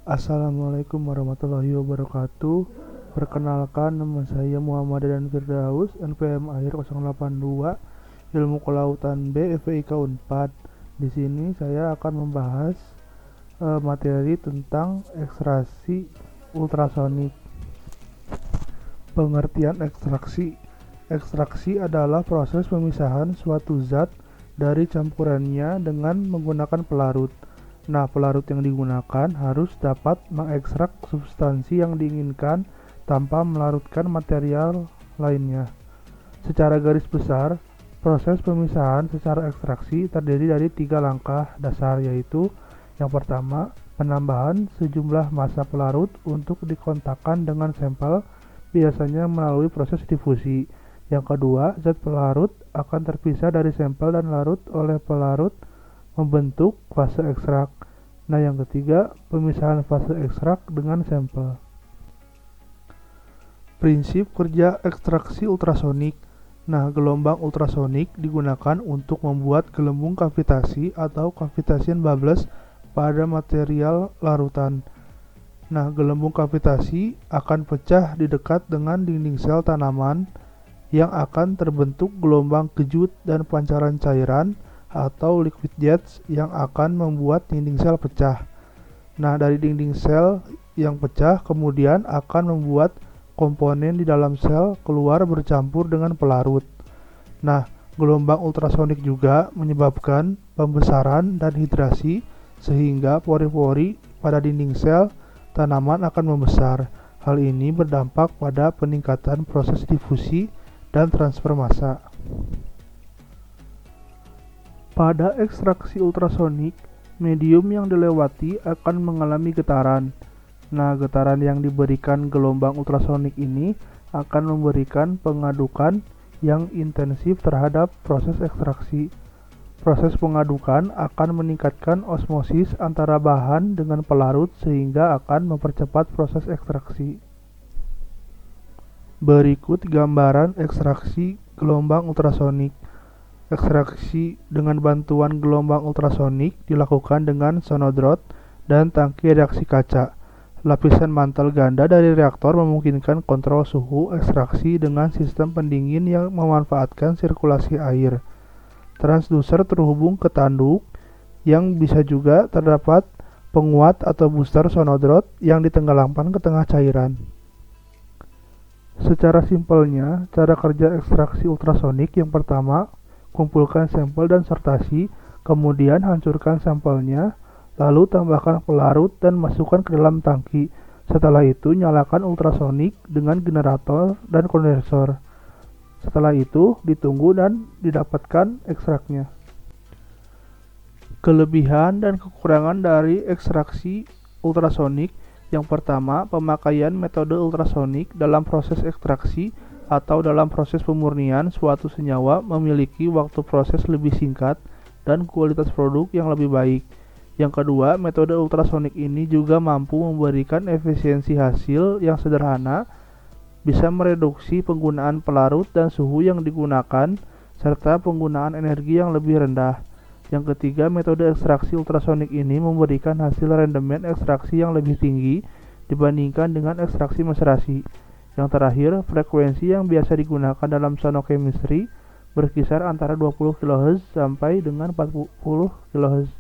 Assalamualaikum warahmatullahi wabarakatuh. Perkenalkan, nama saya Muhammad Dan Firdaus, NPM akhir 082, Ilmu Kelautan B, FIK Unpad. Di sini saya akan membahas materi tentang ekstraksi ultrasonik. Pengertian ekstraksi. Ekstraksi adalah proses pemisahan suatu zat dari campurannya dengan menggunakan pelarut. Nah, pelarut yang digunakan harus dapat mengekstrak substansi yang diinginkan tanpa melarutkan material lainnya. Secara garis besar, proses pemisahan secara ekstraksi terdiri dari 3 langkah dasar, yaitu yang pertama, penambahan sejumlah massa pelarut untuk dikontakkan dengan sampel, biasanya melalui proses difusi. Yang kedua, zat pelarut akan terpisah dari sampel dan larut oleh pelarut membentuk fase ekstrak. Nah, yang ketiga, pemisahan fase ekstrak dengan sampel. Prinsip kerja ekstraksi ultrasonik. Nah, gelombang ultrasonik digunakan untuk membuat gelembung kavitasi atau Cavitational bubbles pada material larutan. Nah, gelembung kavitasi akan pecah di dekat dengan dinding sel tanaman yang akan terbentuk gelombang kejut dan pancaran cairan atau liquid jets yang akan membuat dinding sel pecah. Nah, dari dinding sel yang pecah kemudian akan membuat komponen di dalam sel keluar bercampur dengan pelarut. Nah, gelombang ultrasonik juga menyebabkan pembesaran dan hidrasi sehingga pori-pori pada dinding sel tanaman akan membesar. Hal ini berdampak pada peningkatan proses difusi dan transfer massa. Pada ekstraksi ultrasonik, medium yang dilewati akan mengalami getaran. Nah, getaran yang diberikan gelombang ultrasonik ini akan memberikan pengadukan yang intensif terhadap proses ekstraksi. Proses pengadukan akan meningkatkan osmosis antara bahan dengan pelarut sehingga akan mempercepat proses ekstraksi. Berikut gambaran ekstraksi gelombang ultrasonik. Ekstraksi dengan bantuan gelombang ultrasonik dilakukan dengan sonodrot dan tangki reaksi kaca. Lapisan mantel ganda dari reaktor memungkinkan kontrol suhu ekstraksi dengan sistem pendingin yang memanfaatkan sirkulasi air. Transducer terhubung ke tanduk yang bisa juga terdapat penguat atau booster sonodrot yang ditenggelamkan ke tengah cairan. Secara simpelnya, cara kerja ekstraksi ultrasonik yang pertama, kumpulkan sampel dan sortasi, kemudian hancurkan sampelnya, lalu tambahkan pelarut dan masukkan ke dalam tangki. Setelah itu, nyalakan ultrasonik dengan generator dan kondensor. Setelah itu, ditunggu dan didapatkan ekstraknya. Kelebihan dan kekurangan dari ekstraksi ultrasonik. Yang pertama, pemakaian metode ultrasonik dalam proses ekstraksi atau dalam proses pemurnian suatu senyawa memiliki waktu proses lebih singkat dan kualitas produk yang lebih baik. Yang kedua, metode ultrasonik ini juga mampu memberikan efisiensi hasil yang sederhana, bisa mereduksi penggunaan pelarut dan suhu yang digunakan, serta penggunaan energi yang lebih rendah. Yang ketiga, metode ekstraksi ultrasonik ini memberikan hasil rendemen ekstraksi yang lebih tinggi dibandingkan dengan ekstraksi macerasi. Yang terakhir, frekuensi yang biasa digunakan dalam sonochemistry berkisar antara 20 kHz sampai dengan 40 kHz.